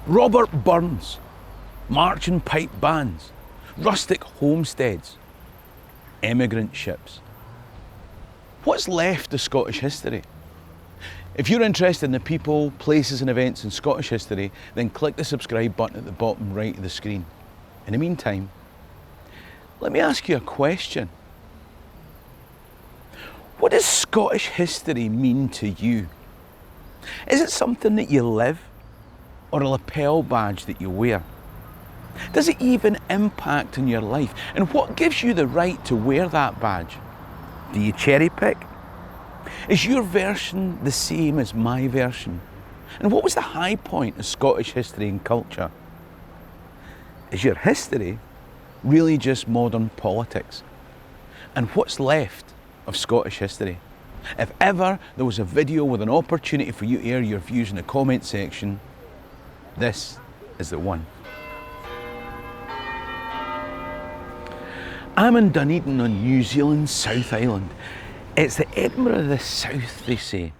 Robert Burns, marching pipe bands, rustic homesteads, emigrant ships. What's left of Scottish history? If you're interested in the people, places and events in Scottish history, then click the subscribe button at the bottom right of the screen. In the meantime, let me ask you a question. What does Scottish history mean to you? Is it something that you live, or a lapel badge that you wear? Does it even impact on your life? And what gives you the right to wear that badge? Do you cherry pick? Is your version the same as my version? And what was the high point of Scottish history and culture? Is your history really just modern politics? And what's left of Scottish history? If ever there was a video with an opportunity for you to air your views in the comment section, this is the one. I'm in Dunedin on New Zealand's South Island. It's the Edinburgh of the South, they say,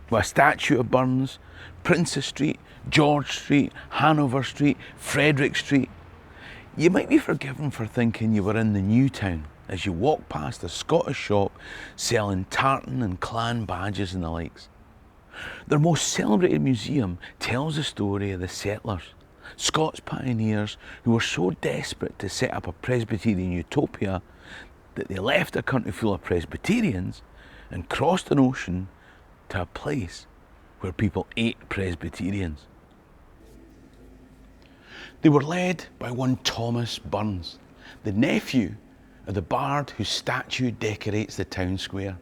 with a statue of Burns, Princess Street, George Street, Hanover Street, Frederick Street. You might be forgiven for thinking you were in the new town as you walk past a Scottish shop selling tartan and clan badges and the likes. Their most celebrated museum tells the story of the settlers, Scots pioneers who were so desperate to set up a Presbyterian utopia that they left a country full of Presbyterians and crossed an ocean to a place where people ate Presbyterians. They were led by one Thomas Burns, the nephew of the bard whose statue decorates the town square.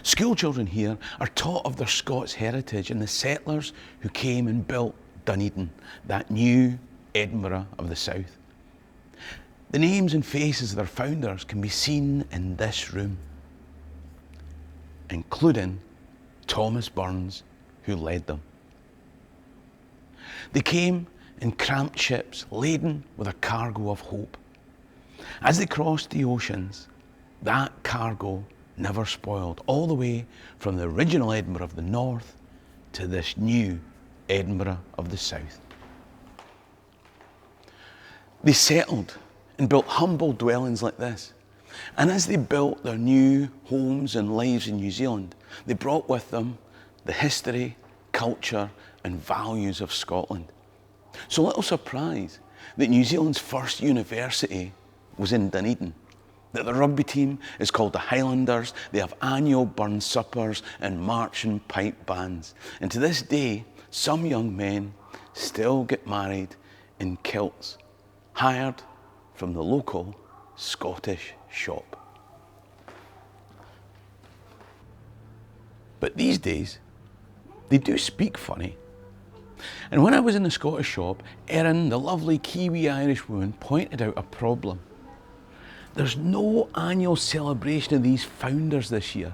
School children here are taught of their Scots heritage and the settlers who came and built Dunedin, that new Edinburgh of the South. The names and faces of their founders can be seen in this room, including Thomas Burns, who led them. They came in cramped ships laden with a cargo of hope. As they crossed the oceans, that cargo never spoiled, all the way from the original Edinburgh of the North to this new Edinburgh of the South. They settled and built humble dwellings like this. And as they built their new homes and lives in New Zealand, they brought with them the history, culture and values of Scotland. So little surprise that New Zealand's first university was in Dunedin, that the rugby team is called the Highlanders, they have annual Burn suppers and marching pipe bands. And to this day, some young men still get married in kilts, hired from the local Scottish shop. But these days, they do speak funny. And when I was in the Scottish shop, Erin, the lovely Kiwi Irish woman, pointed out a problem. There's no annual celebration of these founders this year.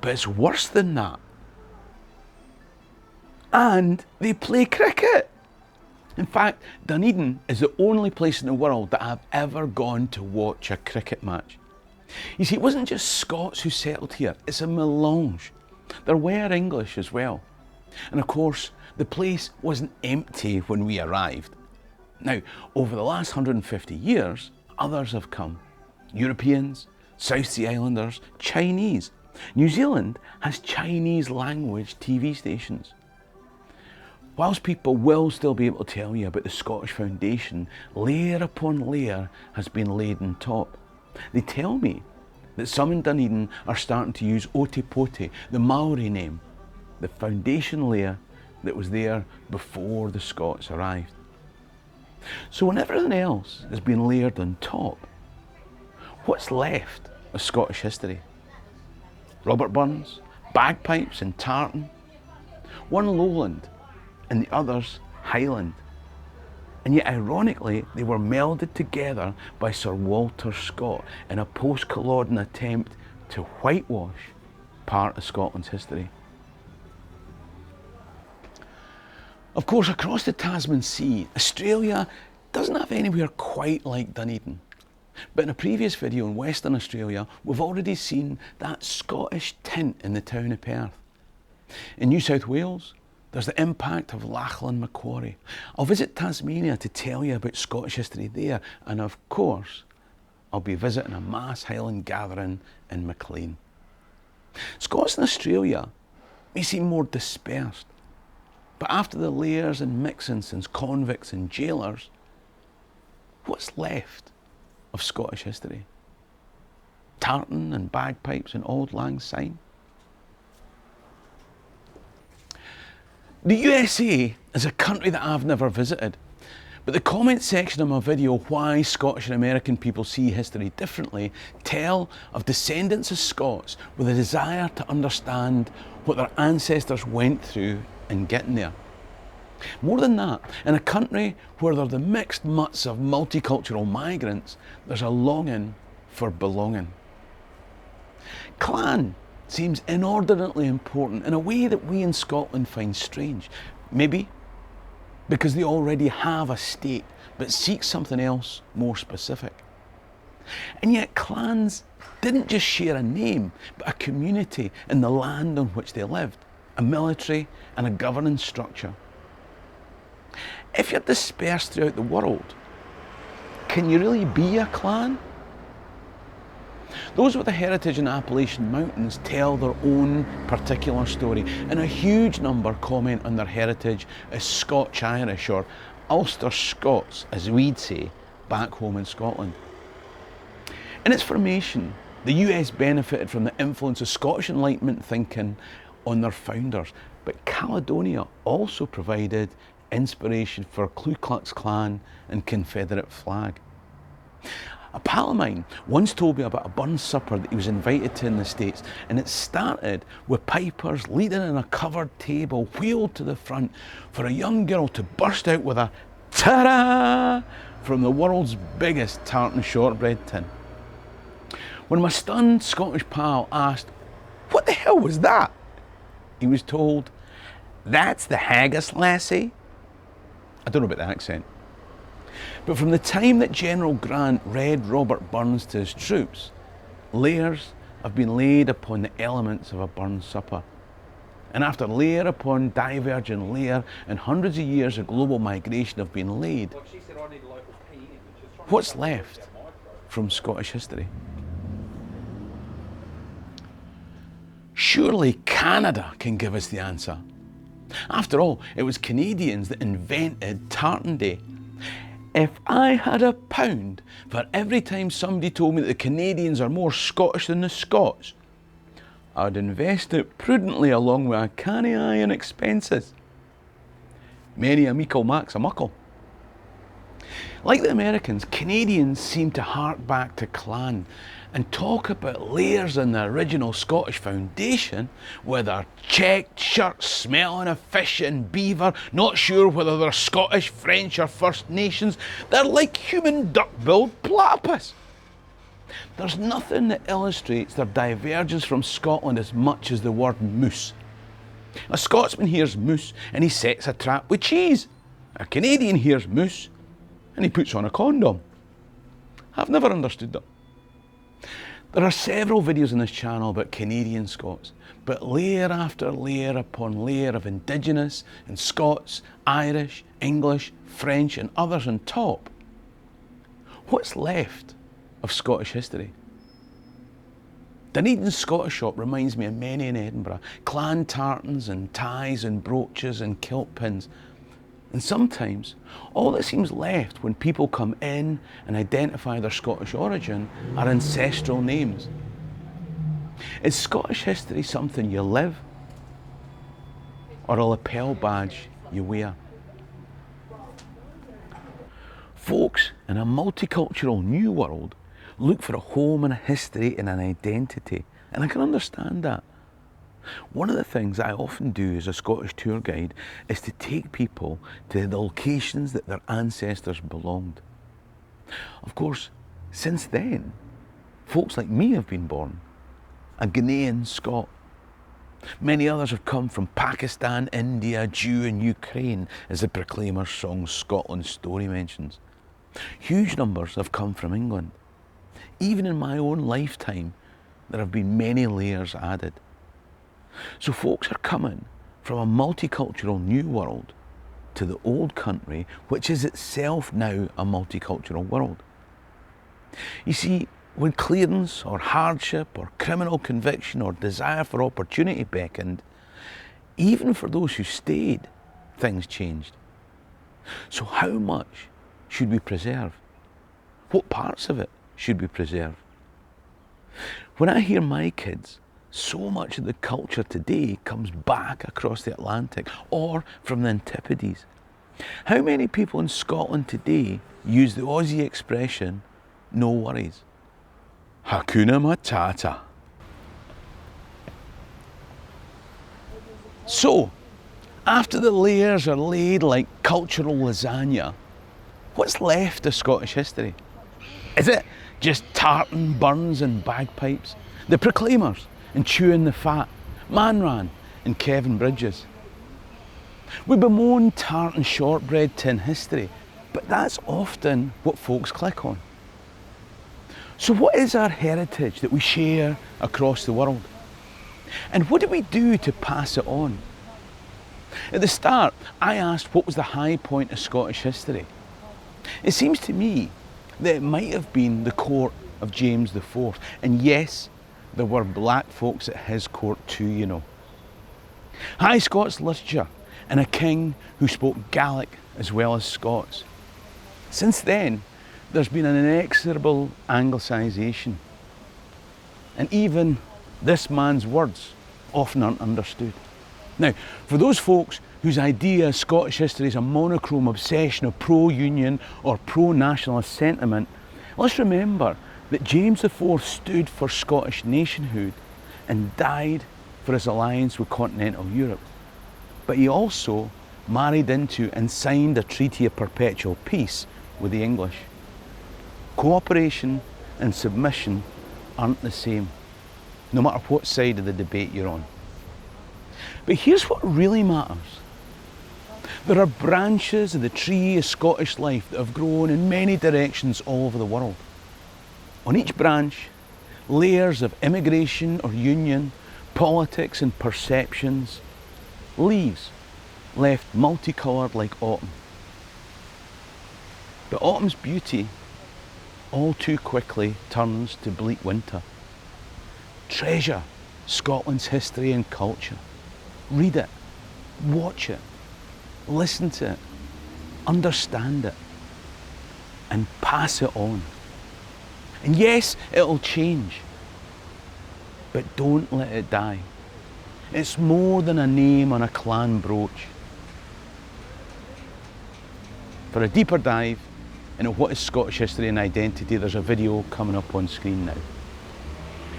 But it's worse than that. And they play cricket. In fact, Dunedin is the only place in the world that I've ever gone to watch a cricket match. You see, it wasn't just Scots who settled here, it's a melange. There were English as well. And of course, the place wasn't empty when we arrived. Now, over the last 150 years, others have come. Europeans, South Sea Islanders, Chinese. New Zealand has Chinese language TV stations. Whilst people will still be able to tell you about the Scottish foundation, layer upon layer has been laid on top. They tell me that some in Dunedin are starting to use Oti, the Maori name, the foundation layer that was there before the Scots arrived. So when everything else has been layered on top, what's left of Scottish history? Robert Burns, bagpipes and tartan, one lowland and the others Highland. And yet ironically, they were melded together by Sir Walter Scott in a post-Culloden attempt to whitewash part of Scotland's history. Of course, across the Tasman Sea, Australia doesn't have anywhere quite like Dunedin. But in a previous video in Western Australia, we've already seen that Scottish tint in the town of Perth. In New South Wales, There's the impact of Lachlan Macquarie. I'll visit Tasmania to tell you about Scottish history there, and of course, I'll be visiting a mass Highland gathering in Maclean. Scots in Australia may seem more dispersed, but after the layers and mixing since convicts and jailers, what's left of Scottish history? Tartan and bagpipes and auld lang syne? The USA is a country that I've never visited, but the comment section of my video, Why Scottish and American People See History Differently, tell of descendants of Scots with a desire to understand what their ancestors went through in getting there. More than that, in a country where there are the mixed mutts of multicultural migrants, there's a longing for belonging. Clan seems inordinately important in a way that we in Scotland find strange. Maybe because they already have a state, but seek something else more specific. And yet clans didn't just share a name, but a community in the land on which they lived, a military and a governance structure. If you're dispersed throughout the world, can you really be a clan? Those with a heritage in Appalachian Mountains tell their own particular story, and a huge number comment on their heritage as Scotch-Irish, or Ulster Scots, as we'd say back home in Scotland. In its formation, the US benefited from the influence of Scottish Enlightenment thinking on their founders, but Caledonia also provided inspiration for Ku Klux Klan and Confederate flag. A pal of mine once told me about a burn supper that he was invited to in the States, and it started with pipers leading in a covered table wheeled to the front for a young girl to burst out with a ta-da from the world's biggest tartan shortbread tin. When my stunned Scottish pal asked, "What the hell was that?" he was told, "That's the haggis, lassie." I don't know about the accent. But from the time that General Grant read Robert Burns to his troops, layers have been laid upon the elements of a Burns supper. And after layer upon divergent layer and hundreds of years of global migration have been laid, what's left from Scottish history? Surely Canada can give us the answer. After all, it was Canadians that invented Tartan Day. If I had £1 for every time somebody told me that the Canadians are more Scottish than the Scots, I'd invest it prudently along with a canny eye in expenses. Many a meikle maks a muckle. Like the Americans, Canadians seem to hark back to clan and talk about layers in the original Scottish foundation, with their checked shirts smelling of fish and beaver, not sure whether they're Scottish, French or First Nations. They're like human duck-billed platypus. There's nothing that illustrates their divergence from Scotland as much as the word moose. A Scotsman hears moose and he sets a trap with cheese. A Canadian hears moose and he puts on a condom. I've never understood them. There are several videos on this channel about Canadian Scots, but layer after layer upon layer of Indigenous and Scots, Irish, English, French and others on top. What's left of Scottish history? Dunedin's Scottish shop reminds me of many in Edinburgh. Clan tartans and ties and brooches and kilt pins. And sometimes, all that seems left when people come in and identify their Scottish origin are ancestral names. Is Scottish history something you live, or a lapel badge you wear? Folks in a multicultural new world look for a home and a history and an identity, and I can understand that. One of the things I often do as a Scottish tour guide is to take people to the locations that their ancestors belonged. Of course, since then, folks like me have been born, a Ghanaian Scot. Many others have come from Pakistan, India, Jew and Ukraine, as the Proclaimers song Scotland's Story mentions. Huge numbers have come from England. Even in my own lifetime, there have been many layers added. So folks are coming from a multicultural new world to the old country, which is itself now a multicultural world. You see, when clearance or hardship or criminal conviction or desire for opportunity beckoned, even for those who stayed, things changed. So how much should we preserve? What parts of it should we preserve? When I hear my kids, so much of the culture today comes back across the Atlantic or from the Antipodes. How many people in Scotland today use the Aussie expression, no worries? Hakuna Matata. So, after the layers are laid like cultural lasagna, what's left of Scottish history? Is it just tartan, burns and bagpipes? The Proclaimers and Chewing the Fat, Manran and Kevin Bridges? We bemoan tartan shortbread tin history, but that's often what folks click on. So what is our heritage that we share across the world? And what do we do to pass it on? At the start, I asked what was the high point of Scottish history. It seems to me that it might have been the court of James IV. And yes, there were black folks at his court too, you know. High Scots literature and a king who spoke Gaelic as well as Scots. Since then, there's been an inexorable anglicisation. And even this man's words often aren't understood. Now, for those folks whose idea of Scottish history is a monochrome obsession of pro-union or pro-nationalist sentiment, let's remember that James IV stood for Scottish nationhood and died for his alliance with continental Europe. But he also married into and signed a treaty of perpetual peace with the English. Cooperation and submission aren't the same, no matter what side of the debate you're on. But here's what really matters. There are branches of the tree of Scottish life that have grown in many directions all over the world. On each branch, layers of immigration or union, politics and perceptions, leaves left multicoloured like autumn. But autumn's beauty all too quickly turns to bleak winter. Treasure Scotland's history and culture. Read it, watch it, listen to it, understand it, and pass it on. And yes, it'll change, but don't let it die. It's more than a name on a clan brooch. For a deeper dive into what is Scottish history and identity, there's a video coming up on screen now.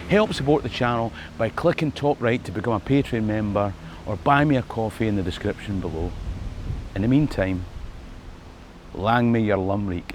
Help support the channel by clicking top right to become a Patreon member or buy me a coffee in the description below. In the meantime, lang me your Limerick.